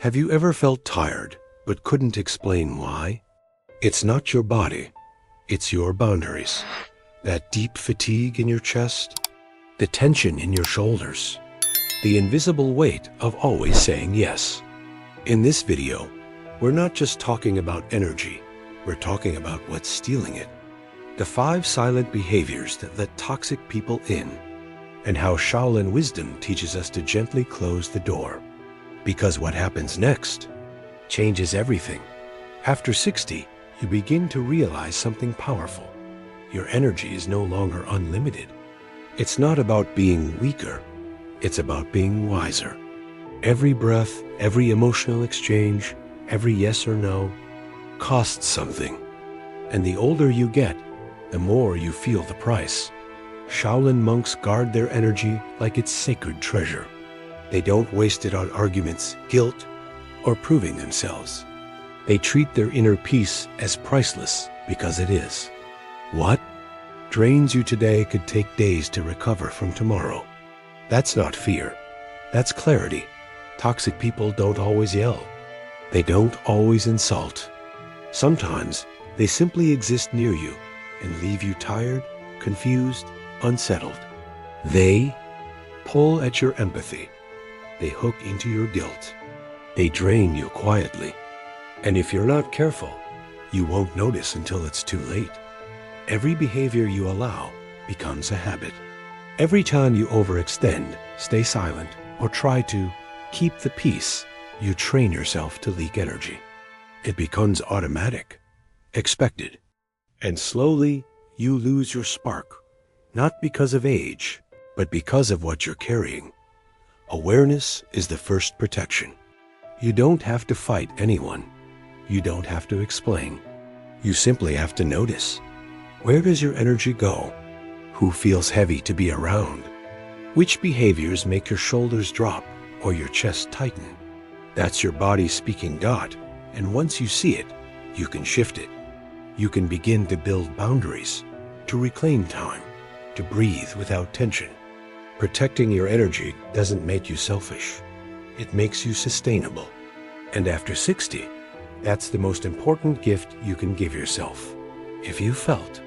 Have you ever felt tired but couldn't explain why? It's not your body, it's your boundaries. That deep fatigue in your chest, the tension in your shoulders, the invisible weight of always saying yes. In this video, we're not just talking about energy, we're talking about what's stealing it. The 5 silent behaviors that let toxic people in, and how Shaolin wisdom teaches us to gently close the door. Because what happens next changes everything. After 60, you begin to realize something powerful. Your energy is no longer unlimited. It's not about being weaker, it's about being wiser. Every breath, every emotional exchange, every yes or no costs something. And the older you get, the more you feel the price. Shaolin monks guard their energy like it's sacred treasure. They don't waste it on arguments, guilt, or proving themselves. They treat their inner peace as priceless because it is. What drains you today could take days to recover from tomorrow. That's not fear. That's clarity. Toxic people don't always yell. They don't always insult. Sometimes they simply exist near you and leave you tired, confused, unsettled. They pull at your empathy. They hook into your guilt. They drain you quietly. And if you're not careful, you won't notice until it's too late. Every behavior you allow becomes a habit. Every time you overextend, stay silent, or try to keep the peace, you train yourself to leak energy. It becomes automatic, expected, and slowly you lose your spark, not because of age, but because of what you're carrying. Awareness is the first protection. You don't have to fight anyone. You don't have to explain. You simply have to notice. Where does your energy go? Who feels heavy to be around? Which behaviors make your shoulders drop or your chest tighten? That's your body speaking dot, and once you see it, you can shift it. You can begin to build boundaries, to reclaim time, to breathe without tension. Protecting your energy doesn't make you selfish. It makes you sustainable. And after 60, that's the most important gift you can give yourself. If you felt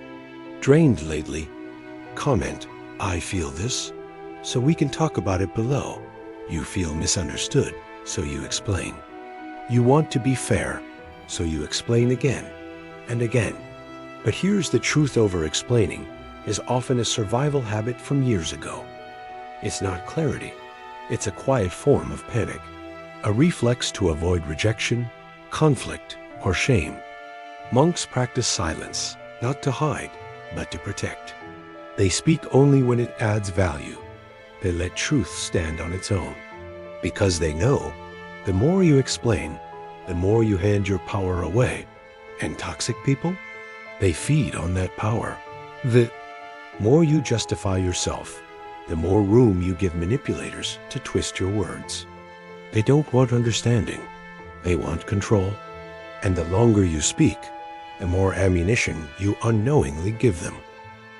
drained lately, comment, "I feel this," so we can talk about it below. You feel misunderstood, so you explain. You want to be fair, so you explain again and again. But here's the truth: over-explaining is often a survival habit from years ago. It's not clarity. It's a quiet form of panic, a reflex to avoid rejection, conflict, or shame. Monks practice silence, not to hide, but to protect. They speak only when it adds value. They let truth stand on its own. Because they know, the more you explain, the more you hand your power away. And toxic people? They feed on that power. The more you justify yourself, the more room you give manipulators to twist your words. They don't want understanding. They want control. And the longer you speak, the more ammunition you unknowingly give them.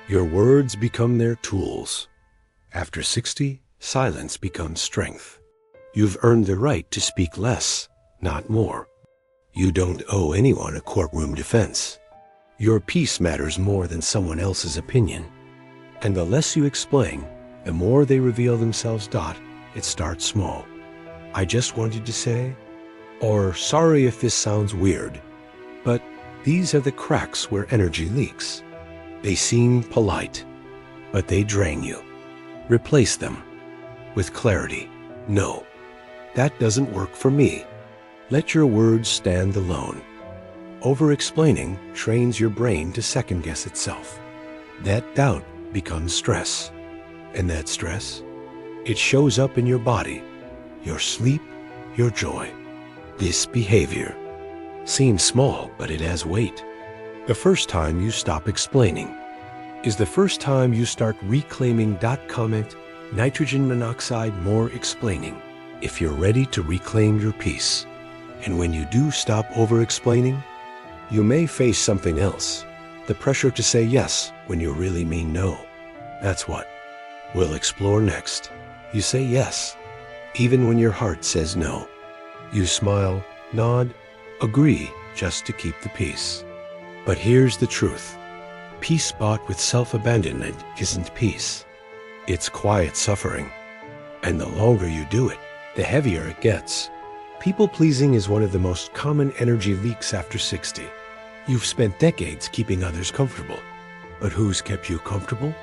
Your words become their tools. After 60, silence becomes strength. You've earned the right to speak less, not more. You don't owe anyone a courtroom defense. Your peace matters more than someone else's opinion. And the less you explain, the more they reveal themselves. It starts small. "I just wanted to say," or "Sorry if this sounds weird," but these are the cracks where energy leaks. They seem polite, but they drain you. Replace them with clarity. "No, that doesn't work for me." Let your words stand alone. Over-explaining trains your brain to second-guess itself. That doubt becomes stress. And that stress, it shows up in your body, your sleep, your joy. This behavior seems small, but it has weight. The first time you stop explaining is the first time you start reclaiming. Comment, nitrogen monoxide, more explaining. If you're ready to reclaim your peace. And when you do stop over-explaining, you may face something else. The pressure to say yes when you really mean no. That's what we'll explore next. You say yes, even when your heart says no. You smile, nod, agree just to keep the peace. But here's the truth. Peace bought with self-abandonment isn't peace. It's quiet suffering. And the longer you do it, the heavier it gets. People-pleasing is one of the most common energy leaks after 60. You've spent decades keeping others comfortable. But who's kept you comfortable?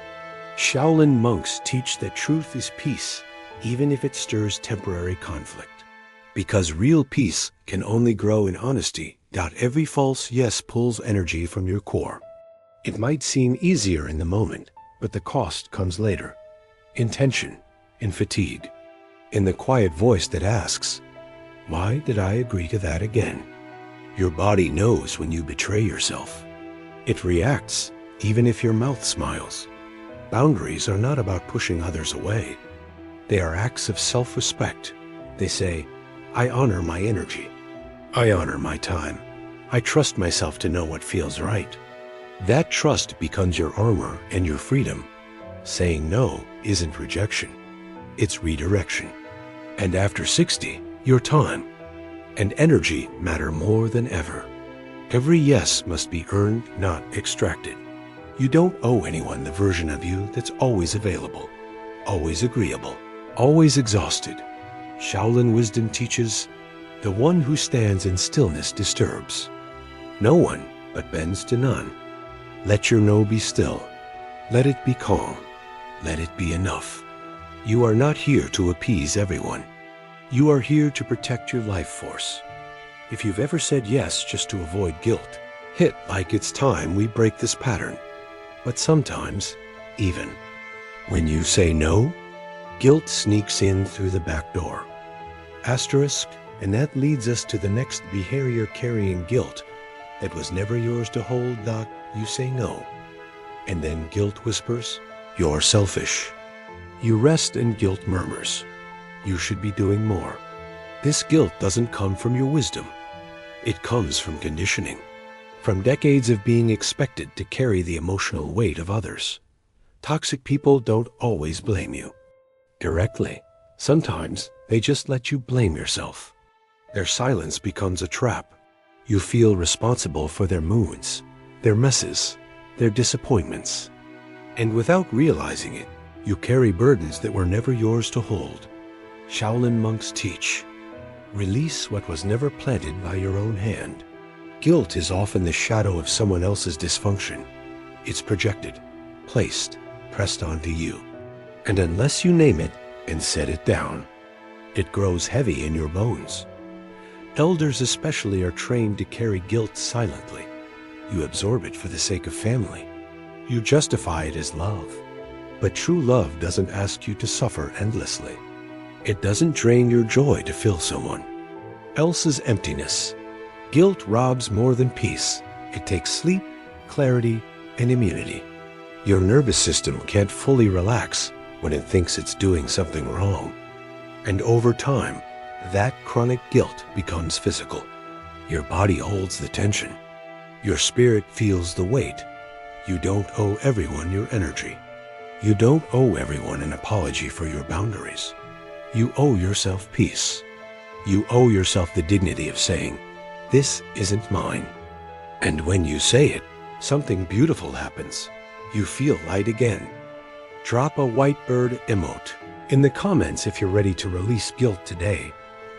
Shaolin monks teach that truth is peace, even if it stirs temporary conflict. Because real peace can only grow in honesty. Every false yes pulls energy from your core. It might seem easier in the moment, but the cost comes later. In tension, in fatigue, in the quiet voice that asks, why did I agree to that again? Your body knows when you betray yourself. It reacts, even if your mouth smiles. Boundaries are not about pushing others away. They are acts of self-respect. They say, I honor my energy. I honor my time. I trust myself to know what feels right. That trust becomes your armor and your freedom. Saying no isn't rejection. It's redirection. And after 60, your time and energy matter more than ever. Every yes must be earned, not extracted. You don't owe anyone the version of you that's always available, always agreeable, always exhausted. Shaolin wisdom teaches, the one who stands in stillness disturbs. No one but bends to none. Let your no be still. Let it be calm. Let it be enough. You are not here to appease everyone. You are here to protect your life force. If you've ever said yes just to avoid guilt, hit like it's time we break this pattern. But sometimes, even when you say no, guilt sneaks in through the back door. Asterisk, and that leads us to the next behavior carrying guilt that was never yours to hold. You say no. And then guilt whispers, you're selfish. You rest and guilt murmurs, you should be doing more. This guilt doesn't come from your wisdom. It comes from conditioning, from decades of being expected to carry the emotional weight of others. Toxic people don't always blame you directly. Sometimes they just let you blame yourself. Their silence becomes a trap. You feel responsible for their moods, their messes, their disappointments. And without realizing it, you carry burdens that were never yours to hold. Shaolin monks teach, release what was never planted by your own hand. Guilt is often the shadow of someone else's dysfunction. It's projected, placed, pressed onto you. And unless you name it and set it down, it grows heavy in your bones. Elders especially are trained to carry guilt silently. You absorb it for the sake of family. You justify it as love. But true love doesn't ask you to suffer endlessly. It doesn't drain your joy to fill someone else's emptiness. Guilt robs more than peace. It takes sleep, clarity, and immunity. Your nervous system can't fully relax when it thinks it's doing something wrong. And over time, that chronic guilt becomes physical. Your body holds the tension. Your spirit feels the weight. You don't owe everyone your energy. You don't owe everyone an apology for your boundaries. You owe yourself peace. You owe yourself the dignity of saying, this isn't mine. And when you say it, something beautiful happens. You feel light again. Drop a white bird emote in the comments if you're ready to release guilt today.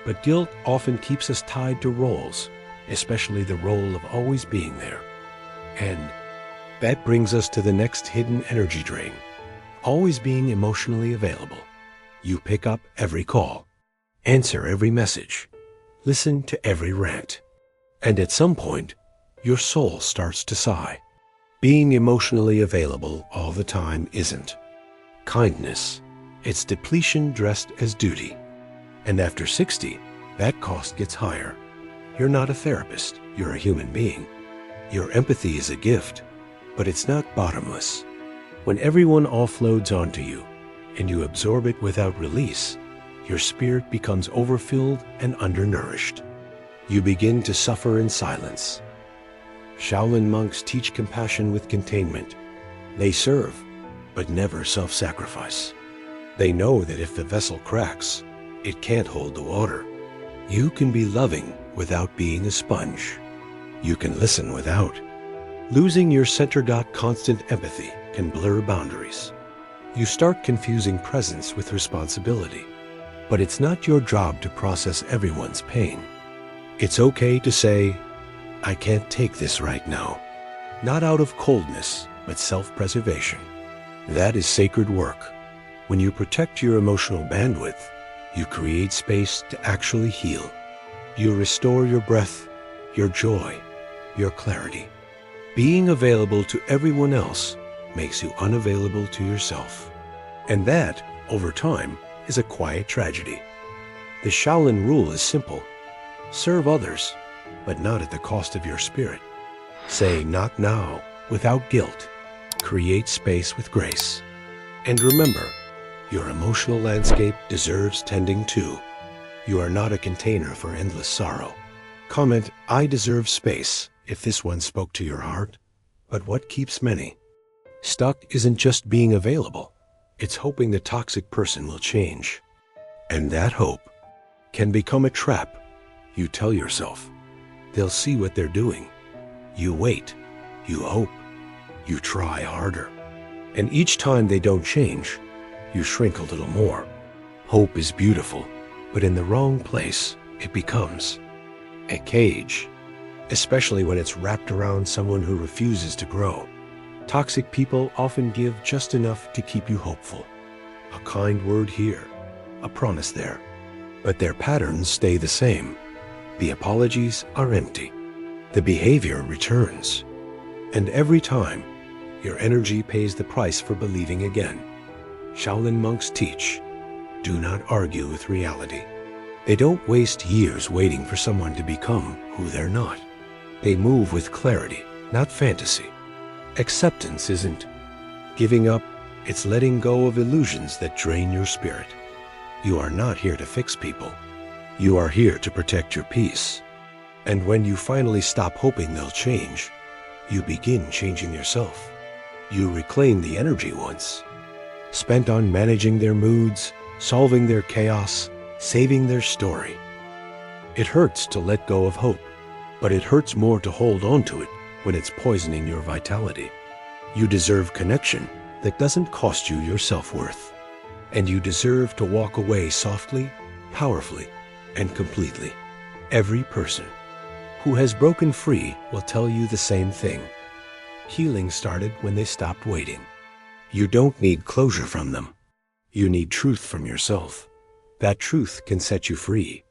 But guilt often keeps us tied to roles, especially the role of always being there. And that brings us to the next hidden energy drain. Always being emotionally available. You pick up every call, answer every message, listen to every rant. And at some point, your soul starts to sigh. Being emotionally available all the time isn't kindness. It's depletion dressed as duty. And after 60, that cost gets higher. You're not a therapist, you're a human being. Your empathy is a gift, but it's not bottomless. When everyone offloads onto you, and you absorb it without release, your spirit becomes overfilled and undernourished. You begin to suffer in silence. Shaolin monks teach compassion with containment. They serve, but never self-sacrifice. They know that if the vessel cracks, it can't hold the water. You can be loving without being a sponge. You can listen without. Losing your center. Constant empathy can blur boundaries. You start confusing presence with responsibility. But it's not your job to process everyone's pain. It's okay to say, I can't take this right now. Not out of coldness, but self-preservation. That is sacred work. When you protect your emotional bandwidth, you create space to actually heal. You restore your breath, your joy, your clarity. Being available to everyone else makes you unavailable to yourself. And that, over time, is a quiet tragedy. The Shaolin rule is simple. Serve others, but not at the cost of your spirit. Say not now without guilt. Create space with grace. And remember, your emotional landscape deserves tending too. You are not a container for endless sorrow. Comment, I deserve space, if this one spoke to your heart. But what keeps many stuck isn't just being available. It's hoping the toxic person will change. And that hope can become a trap. You tell yourself, they'll see what they're doing. You wait, you hope, you try harder. And each time they don't change, you shrink a little more. Hope is beautiful, but in the wrong place, it becomes a cage, especially when it's wrapped around someone who refuses to grow. Toxic people often give just enough to keep you hopeful. A kind word here, a promise there. But their patterns stay the same. The apologies are empty. The behavior returns. And every time, your energy pays the price for believing again. Shaolin monks teach, do not argue with reality. They don't waste years waiting for someone to become who they're not. They move with clarity, not fantasy. Acceptance isn't giving up, it's letting go of illusions that drain your spirit. You are not here to fix people. You are here to protect your peace. And when you finally stop hoping they'll change, you begin changing yourself. You reclaim the energy once spent on managing their moods, solving their chaos, saving their story. It hurts to let go of hope, but it hurts more to hold on to it when it's poisoning your vitality. You deserve connection that doesn't cost you your self-worth. And you deserve to walk away softly, powerfully, and completely. Every person who has broken free will tell you the same thing. Healing started when they stopped waiting. You don't need closure from them. You need truth from yourself. That truth can set you free.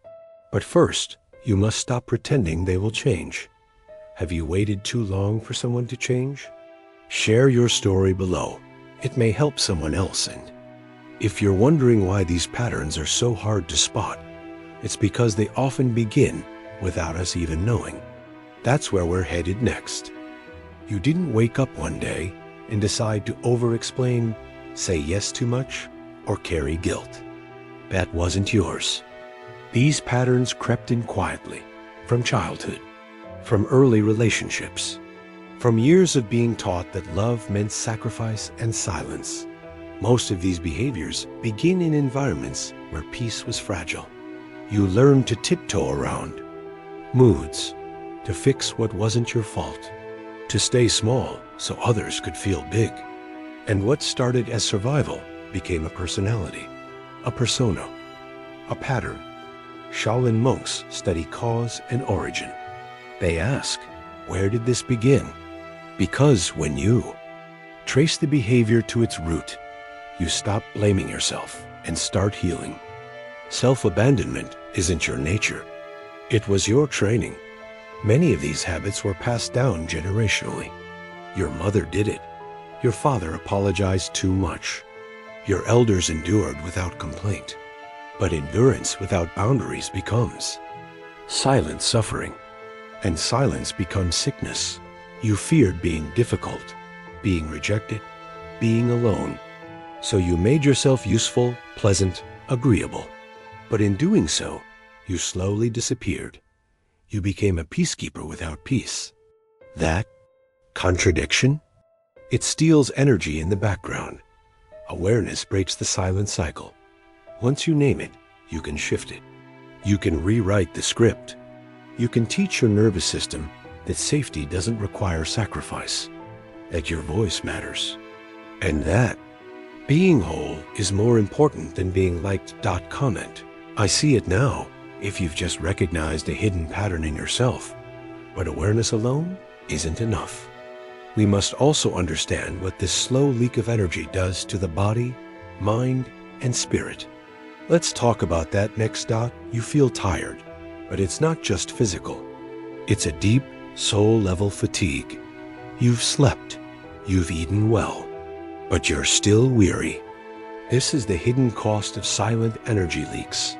But first, you must stop pretending they will change. Have you waited too long for someone to change? Share your story below. It may help someone else. And if you're wondering why these patterns are so hard to spot, it's because they often begin without us even knowing. That's where we're headed next. You didn't wake up one day and decide to over-explain, say yes too much, or carry guilt. That wasn't yours. These patterns crept in quietly from childhood, from early relationships, from years of being taught that love meant sacrifice and silence. Most of these behaviors begin in environments where peace was fragile. You learned to tiptoe around moods, to fix what wasn't your fault, to stay small so others could feel big. And what started as survival became a personality, a persona, a pattern. Shaolin monks study cause and origin. They ask, where did this begin? Because when you trace the behavior to its root, you stop blaming yourself and start healing. Self-abandonment isn't your nature. It was your training. Many of these habits were passed down generationally. Your mother did it. Your father apologized too much. Your elders endured without complaint. But endurance without boundaries becomes silent suffering. And silence becomes sickness. You feared being difficult, being rejected, being alone. So you made yourself useful, pleasant, agreeable. But in doing so, you slowly disappeared. You became a peacekeeper without peace. That contradiction? It steals energy in the background. Awareness breaks the silent cycle. Once you name it, you can shift it. You can rewrite the script. You can teach your nervous system that safety doesn't require sacrifice, that your voice matters, and that being whole is more important than being liked. Comment. I see it now if you've just recognized a hidden pattern in yourself. But awareness alone isn't enough. We must also understand what this slow leak of energy does to the body, mind, and spirit. Let's talk about that next. You feel tired, but it's not just physical. It's a deep, soul-level fatigue. You've slept, you've eaten well, but you're still weary. This is the hidden cost of silent energy leaks.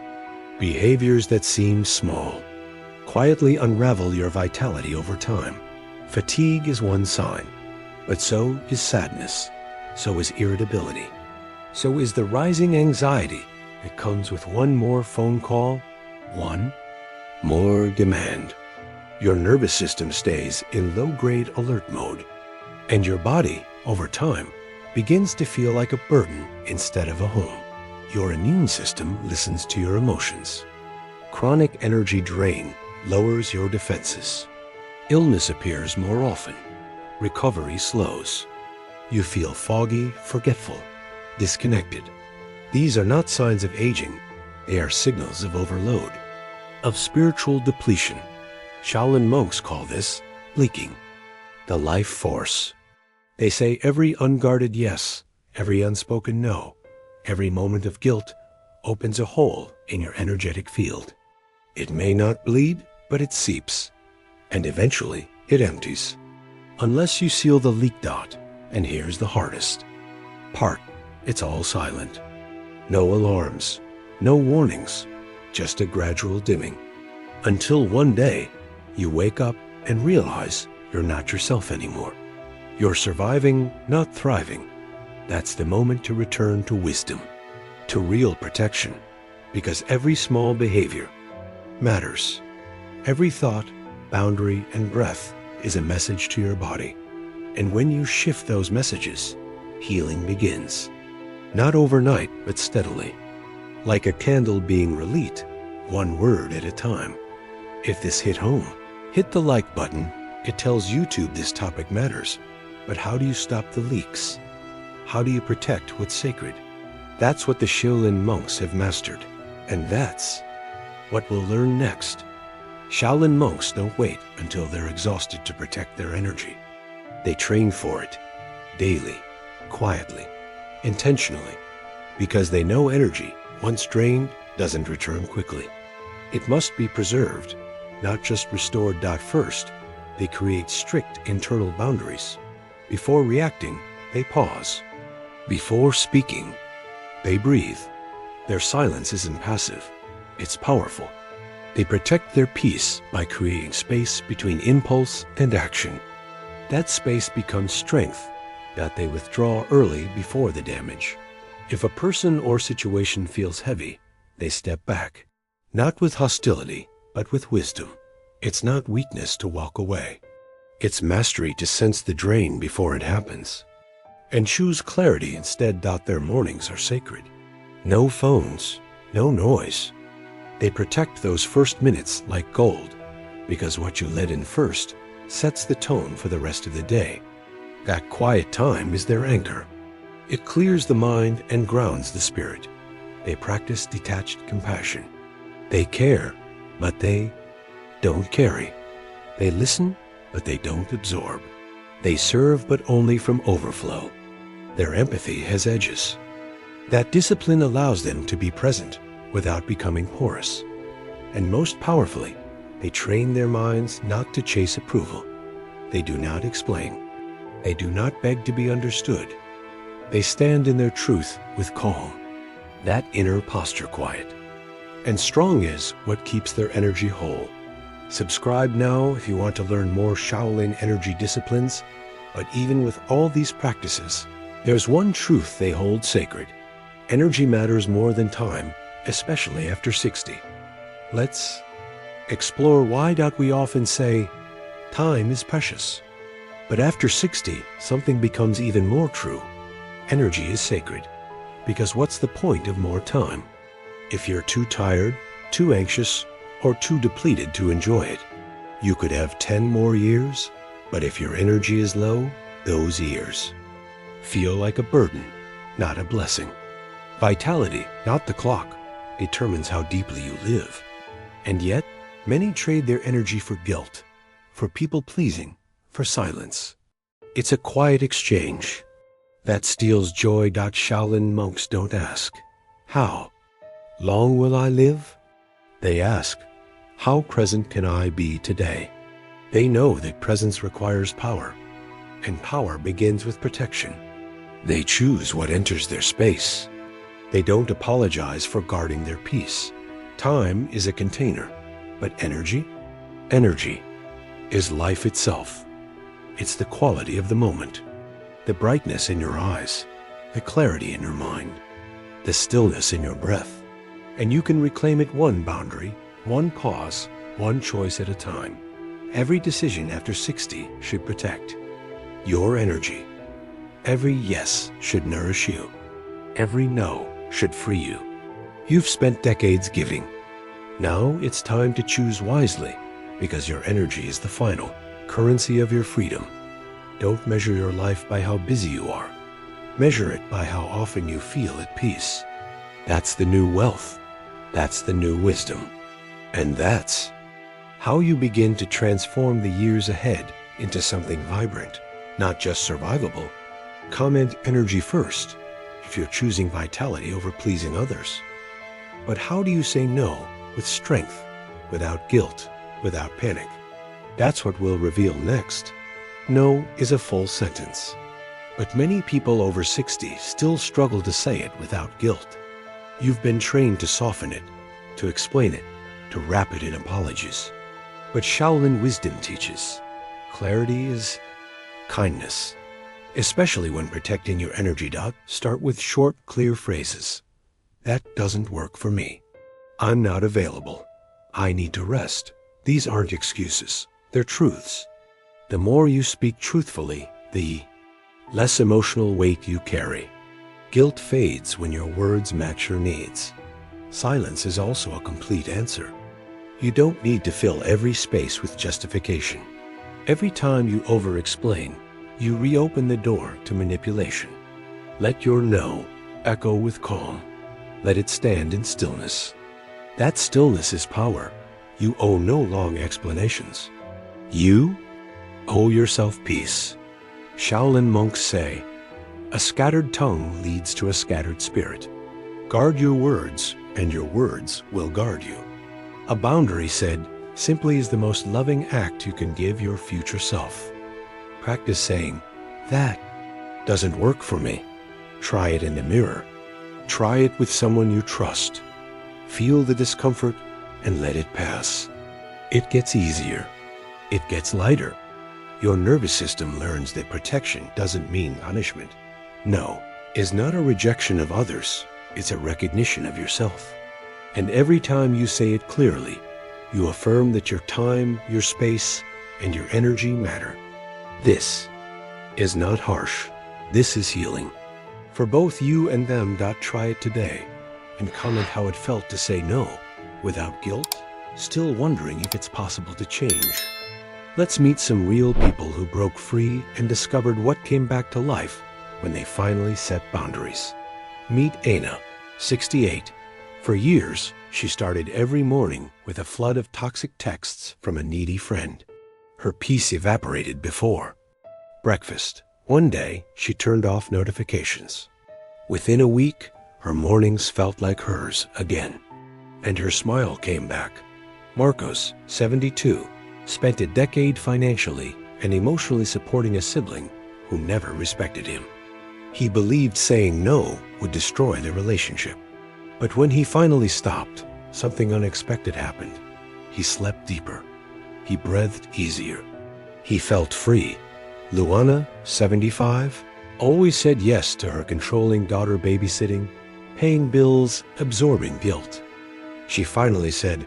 Behaviors that seem small quietly unravel your vitality over time. Fatigue is one sign, but so is sadness, so is irritability, so is the rising anxiety that comes with one more phone call, one more demand. Your nervous system stays in low-grade alert mode, and your body, over time, begins to feel like a burden instead of a home. Your immune system listens to your emotions. Chronic energy drain lowers your defenses. Illness appears more often. Recovery slows. You feel foggy, forgetful, disconnected. These are not signs of aging. They are signals of overload, of spiritual depletion. Shaolin monks call this leaking, the life force. They say every unguarded yes, every unspoken no, every moment of guilt opens a hole in your energetic field. It may not bleed, but it seeps, and eventually it empties. Unless you seal the leak. And here's the hardest part. It's all silent. No alarms, no warnings, just a gradual dimming. Until one day, you wake up and realize you're not yourself anymore. You're surviving, not thriving. That's the moment to return to wisdom, to real protection, because every small behavior matters. Every thought, boundary, and breath is a message to your body. And when you shift those messages, healing begins. Not overnight, but steadily. Like a candle being relit, one word at a time. If this hit home, hit the like button. It tells YouTube this topic matters. But how do you stop the leaks? How do you protect what's sacred? That's what the Shaolin monks have mastered. And that's what we'll learn next. Shaolin monks don't wait until they're exhausted to protect their energy. They train for it, daily, quietly, intentionally, because they know energy, once drained, doesn't return quickly. It must be preserved, not just restored. First, they create strict internal boundaries. Before reacting, they pause. Before speaking, they breathe. Their silence isn't passive, it's powerful. They protect their peace by creating space between impulse and action. That space becomes strength that they withdraw early before the damage. If a person or situation feels heavy, they step back, not with hostility, but with wisdom. It's not weakness to walk away. It's mastery to sense the drain before it happens, and choose clarity instead. Their mornings are sacred. No phones, no noise. They protect those first minutes like gold, because what you let in first sets the tone for the rest of the day. That quiet time is their anchor. It clears the mind and grounds the spirit. They practice detached compassion. They care, but they don't carry. They listen, but they don't absorb. They serve, but only from overflow. Their empathy has edges. That discipline allows them to be present without becoming porous. And most powerfully, they train their minds not to chase approval. They do not explain. They do not beg to be understood. They stand in their truth with calm. That inner posture quiet. And strong is what keeps their energy whole. Subscribe now if you want to learn more Shaolin energy disciplines. But even with all these practices, there's one truth they hold sacred. Energy matters more than time, especially after 60. Let's explore why we often say, time is precious. But after 60, something becomes even more true. Energy is sacred. Because what's the point of more time? If you're too tired, too anxious or too depleted to enjoy it. You could have 10 more years, but if your energy is low, those years feel like a burden, not a blessing. Vitality, not the clock, determines how deeply you live. And yet, many trade their energy for guilt, for people-pleasing, for silence. It's a quiet exchange that steals joy. Shaolin monks don't ask, "How long will I live?" They ask, "How present can I be today?" They know that presence requires power, and power begins with protection. They choose what enters their space. They don't apologize for guarding their peace. Time is a container, but energy? Energy is life itself. It's the quality of the moment, the brightness in your eyes, the clarity in your mind, the stillness in your breath. And you can reclaim it one boundary, one pause, one choice at a time. Every decision after 60 should protect your energy. Every yes should nourish you. Every no should free you. You've spent decades giving. Now it's time to choose wisely, because your energy is the final currency of your freedom. Don't measure your life by how busy you are. Measure it by how often you feel at peace. That's the new wealth. That's the new wisdom. And that's how you begin to transform the years ahead into something vibrant, not just survivable. Comment energy first if you're choosing vitality over pleasing others. But how do you say no with strength, without guilt, without panic? That's what we'll reveal next. No is a full sentence, but many people over 60 still struggle to say it without guilt. You've been trained to soften it, to explain it, to wrap it in apologies. But Shaolin wisdom teaches clarity is kindness, especially when protecting your energy. Start with short, clear phrases. That doesn't work for me. I'm not available. I need to rest. These aren't excuses. They're truths. The more you speak truthfully, the less emotional weight you carry. Guilt fades when your words match your needs. Silence is also a complete answer. You don't need to fill every space with justification. Every time you over-explain, you reopen the door to manipulation. Let your no echo with calm. Let it stand in stillness. That stillness is power. You owe no long explanations. You owe yourself peace. Shaolin monks say, a scattered tongue leads to a scattered spirit. Guard your words, and your words will guard you. A boundary said simply is the most loving act you can give your future self. Practice saying, that doesn't work for me. Try it in the mirror. Try it with someone you trust. Feel the discomfort and let it pass. It gets easier. It gets lighter. Your nervous system learns that protection doesn't mean punishment. No is not a rejection of others. It's a recognition of yourself. And every time you say it clearly, you affirm that your time, your space, and your energy matter. This is not harsh. This is healing. For both you and them. Try it today and comment how it felt to say no without guilt, still wondering if it's possible to change. Let's meet some real people who broke free and discovered what came back to life when they finally set boundaries. Meet Aina, 68. For years, she started every morning with a flood of toxic texts from a needy friend. Her peace evaporated before breakfast. One day, she turned off notifications. Within a week, her mornings felt like hers again, and her smile came back. Marcos, 72, spent a decade financially and emotionally supporting a sibling who never respected him. He believed saying no would destroy the relationship. But when he finally stopped, something unexpected happened. He slept deeper. He breathed easier. He felt free. Luana, 75, always said yes to her controlling daughter babysitting, paying bills, absorbing guilt. She finally said,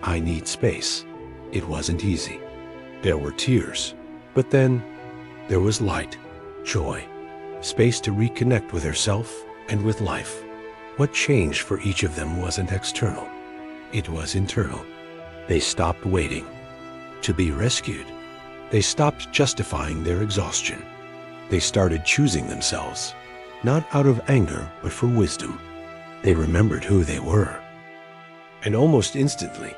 I need space. It wasn't easy. There were tears, but then there was light, joy, space to reconnect with herself and with life. What changed for each of them wasn't external. It was internal. They stopped waiting to be rescued. They stopped justifying their exhaustion. They started choosing themselves, not out of anger, but from wisdom. They remembered who they were. And almost instantly,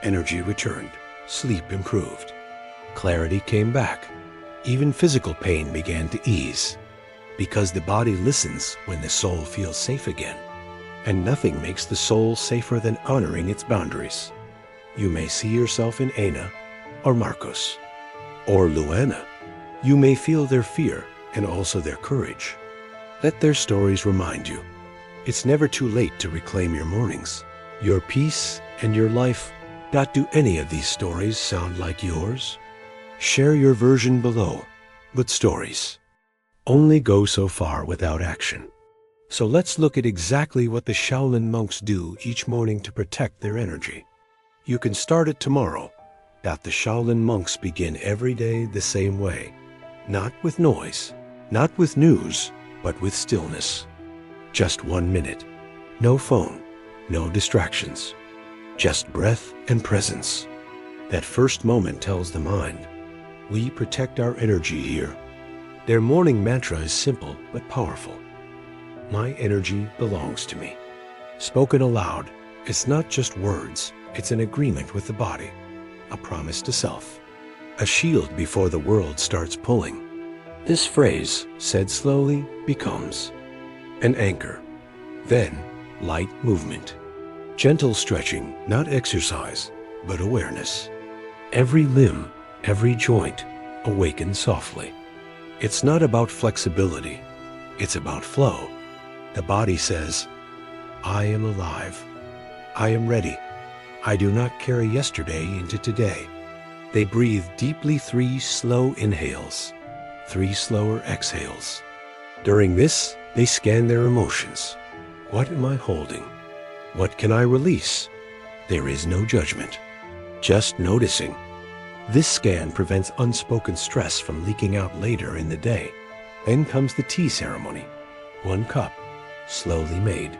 energy returned, sleep improved, clarity came back. Even physical pain began to ease, because the body listens when the soul feels safe again. And nothing makes the soul safer than honoring its boundaries. You may see yourself in Aina, or Marcos, or Luana. You may feel their fear and also their courage. Let their stories remind you, it's never too late to reclaim your mornings, your peace, and your life. Do any of these stories sound like yours? Share your version below, but stories only go so far without action. So let's look at exactly what the Shaolin monks do each morning to protect their energy. You can start it tomorrow. The Shaolin monks begin every day the same way. Not with noise, not with news, but with stillness. Just 1 minute. No phone, no distractions. Just breath and presence. That first moment tells the mind, we protect our energy here. Their morning mantra is simple but powerful. My energy belongs to me. Spoken aloud, it's not just words, it's an agreement with the body, a promise to self, a shield before the world starts pulling. This phrase, said slowly, becomes an anchor, then light movement, gentle stretching, not exercise, but awareness. Every limb, every joint awakens softly. It's not about flexibility, it's about flow. The body says, I am alive. I am ready. I do not carry yesterday into today. They breathe deeply 3 slow inhales, 3 slower exhales. During this, they scan their emotions. What am I holding? What can I release? There is no judgment, just noticing. This scan prevents unspoken stress from leaking out later in the day. Then comes the tea ceremony. 1 cup, slowly made,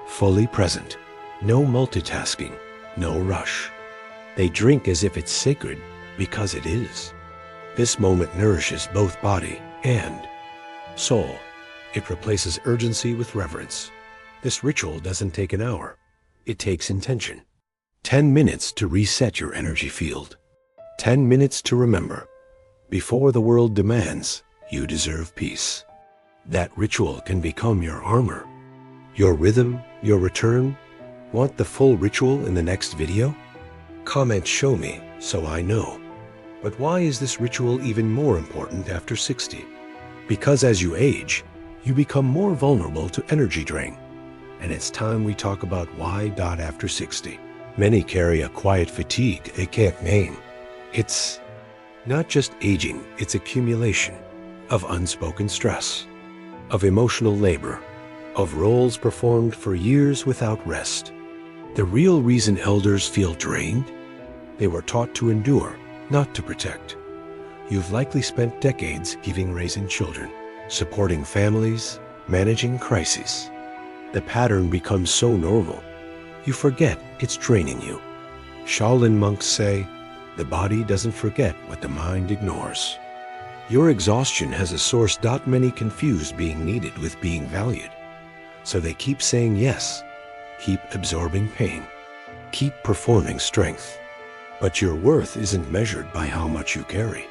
fully present. No multitasking, no rush. They drink as if it's sacred, because it is. This moment nourishes both body and soul. It replaces urgency with reverence. This ritual doesn't take an hour. It takes intention. 10 minutes to reset your energy field. 10 minutes to remember, before the world demands, you deserve peace. That ritual can become your armor, your rhythm, your return. Want the full ritual in the next video? Comment show me so I know. But why is this ritual even more important after 60? Because as you age, you become more vulnerable to energy drain. And it's time we talk about why. After 60. Many carry a quiet fatigue they can't name. It's not just aging, it's accumulation of unspoken stress, of emotional labor, of roles performed for years without rest. The real reason elders feel drained? They were taught to endure, not to protect. You've likely spent decades raising children, supporting families, managing crises. The pattern becomes so normal, you forget it's draining you. Shaolin monks say, the body doesn't forget what the mind ignores. Your exhaustion has a source. Many confuse being needed with being valued. So they keep saying yes, keep absorbing pain, keep performing strength. But your worth isn't measured by how much you carry.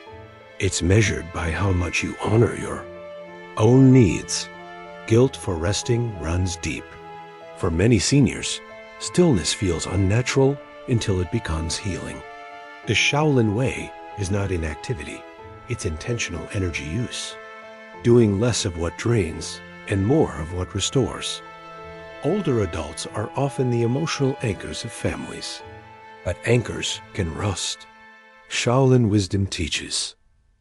It's measured by how much you honor your own needs. Guilt for resting runs deep. For many seniors, stillness feels unnatural until it becomes healing. The Shaolin way is not inactivity, it's intentional energy use. Doing less of what drains and more of what restores. Older adults are often the emotional anchors of families, but anchors can rust. Shaolin wisdom teaches,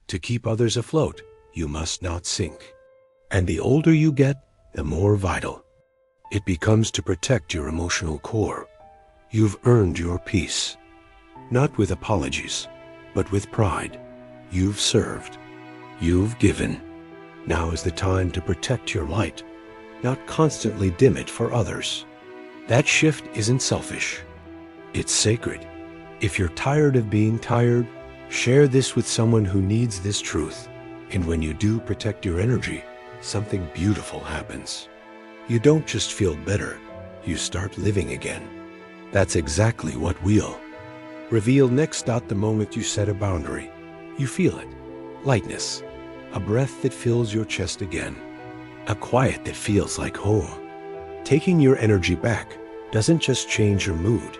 to keep others afloat, you must not sink. And the older you get, the more vital it becomes to protect your emotional core. You've earned your peace. Not with apologies, but with pride. You've served. You've given. Now is the time to protect your light, not constantly dim it for others. That shift isn't selfish. It's sacred. If you're tired of being tired, share this with someone who needs this truth. And when you do protect your energy, something beautiful happens. You don't just feel better, you start living again. That's exactly what we'll reveal next. The moment you set a boundary, you feel it. Lightness, a breath that fills your chest again, a quiet that feels like home. Taking your energy back doesn't just change your mood,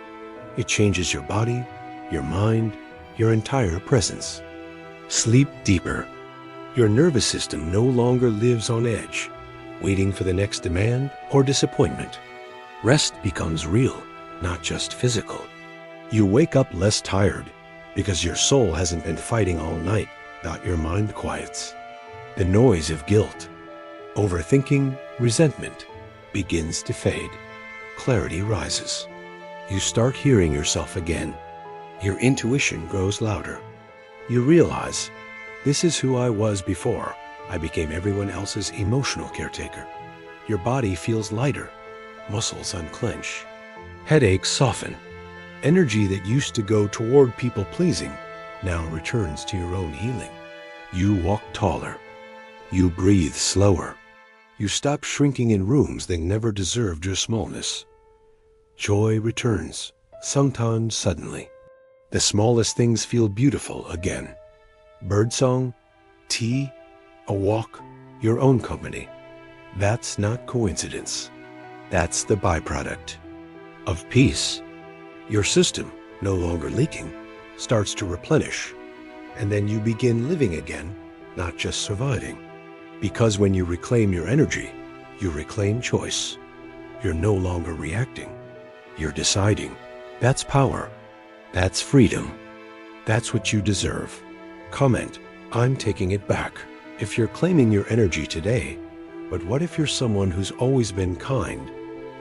it changes your body, your mind, your entire presence. Sleep deeper. Your nervous system no longer lives on edge, waiting for the next demand or disappointment. Rest becomes real, not just physical. You wake up less tired because your soul hasn't been fighting all night. Your mind quiets. The noise of guilt, overthinking, resentment begins to fade. Clarity rises. You start hearing yourself again. Your intuition grows louder. You realize, this is who I was before I became everyone else's emotional caretaker. Your body feels lighter. Muscles unclench. Headaches soften. Energy that used to go toward people-pleasing now returns to your own healing. You walk taller. You breathe slower. You stop shrinking in rooms that never deserved your smallness. Joy returns, sometimes suddenly. The smallest things feel beautiful again. Birdsong, tea, a walk, your own company. That's not coincidence. That's the byproduct of peace. Your system, no longer leaking, starts to replenish. And then you begin living again, not just surviving. Because when you reclaim your energy, you reclaim choice. You're no longer reacting. You're deciding. That's power. That's freedom. That's what you deserve. Comment, I'm taking it back. If you're claiming your energy today, but what if you're someone who's always been kind,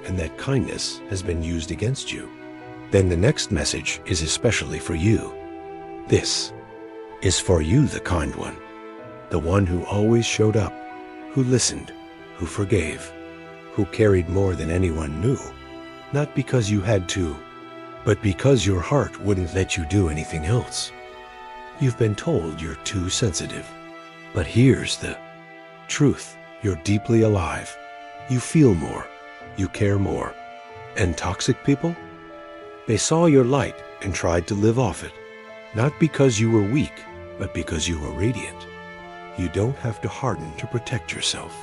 and that kindness has been used against you? Then the next message is especially for you. This is for you, the kind one. The one who always showed up, who listened, who forgave, who carried more than anyone knew. Not because you had to, but because your heart wouldn't let you do anything else. You've been told you're too sensitive. But here's the truth. You're deeply alive. You feel more. You care more. And toxic people? They saw your light and tried to live off it. Not because you were weak, but because you were radiant. You don't have to harden to protect yourself.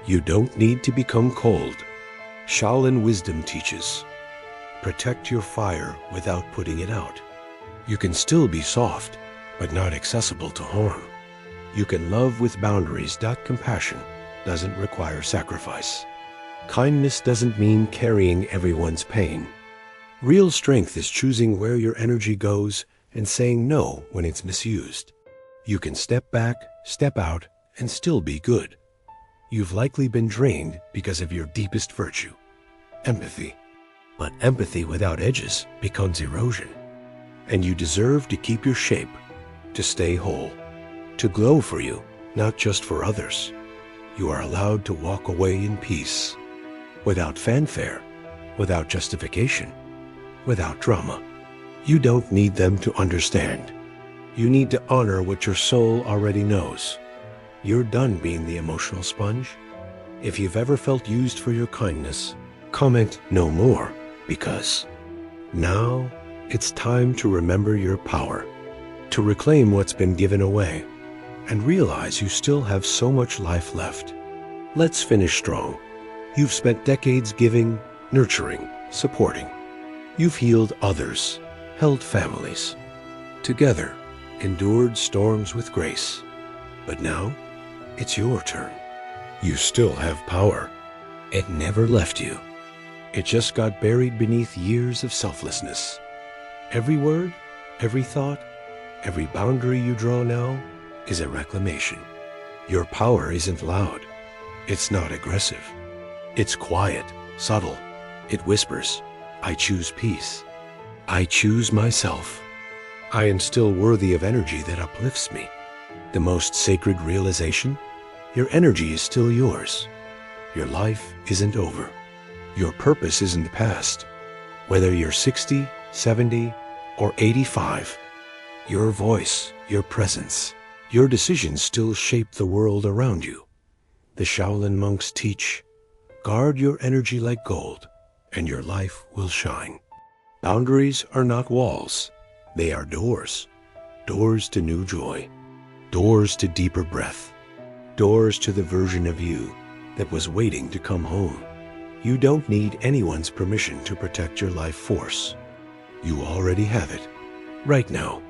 You don't need to become cold. Shaolin wisdom teaches, protect your fire without putting it out. You can still be soft, but not accessible to harm. You can love with boundaries. Compassion doesn't require sacrifice. Kindness doesn't mean carrying everyone's pain. Real strength is choosing where your energy goes and saying no when it's misused. You can step back, step out, and still be good. You've likely been drained because of your deepest virtue, empathy. But empathy without edges becomes erosion. And you deserve to keep your shape, to stay whole, to glow for you, not just for others. You are allowed to walk away in peace, without fanfare, without justification, without drama. You don't need them to understand. You need to honor what your soul already knows. You're done being the emotional sponge. If you've ever felt used for your kindness, comment no more, because now it's time to remember your power, to reclaim what's been given away, and realize you still have so much life left. Let's finish strong. You've spent decades giving, nurturing, supporting. You've healed others, held families. Together, endured storms with grace. But now, it's your turn. You still have power. It never left you. It just got buried beneath years of selflessness. Every word, every thought, every boundary you draw now is a reclamation. Your power isn't loud. It's not aggressive. It's quiet, subtle. It whispers, I choose peace. I choose myself. I am still worthy of energy that uplifts me. The most sacred realization, your energy is still yours. Your life isn't over. Your purpose isn't past. Whether you're 60, 70, or 85. Your voice, your presence, your decisions still shape the world around you. The Shaolin monks teach, guard your energy like gold, and your life will shine. Boundaries are not walls. They are doors. Doors to new joy. Doors to deeper breath. Doors to the version of you that was waiting to come home. You don't need anyone's permission to protect your life force. You already have it, right now,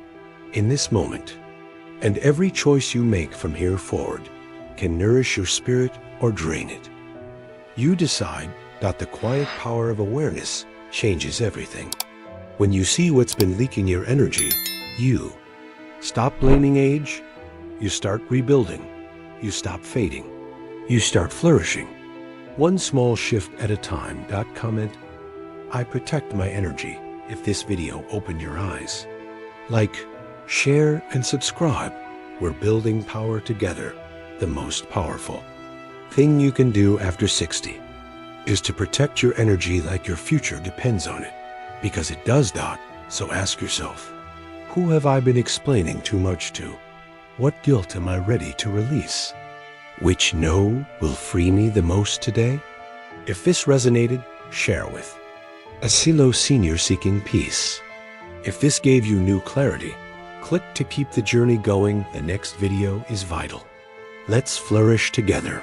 in this moment. And every choice you make from here forward can nourish your spirit or drain it. You decide that the quiet power of awareness changes everything. When you see what's been leaking your energy, you stop blaming age, you start rebuilding, you stop fading, you start flourishing. One small shift at a time. Comment, I protect my energy, if this video opened your eyes. Like, share, and subscribe. We're building power together. The most powerful thing you can do after 60 is to protect your energy like your future depends on it. Because it does not. So ask yourself, who have I been explaining too much to? What guilt am I ready to release? Which no will free me the most today? If this resonated, share with a Silo senior seeking peace. If this gave you new clarity, click to keep the journey going. The next video is vital. Let's flourish together.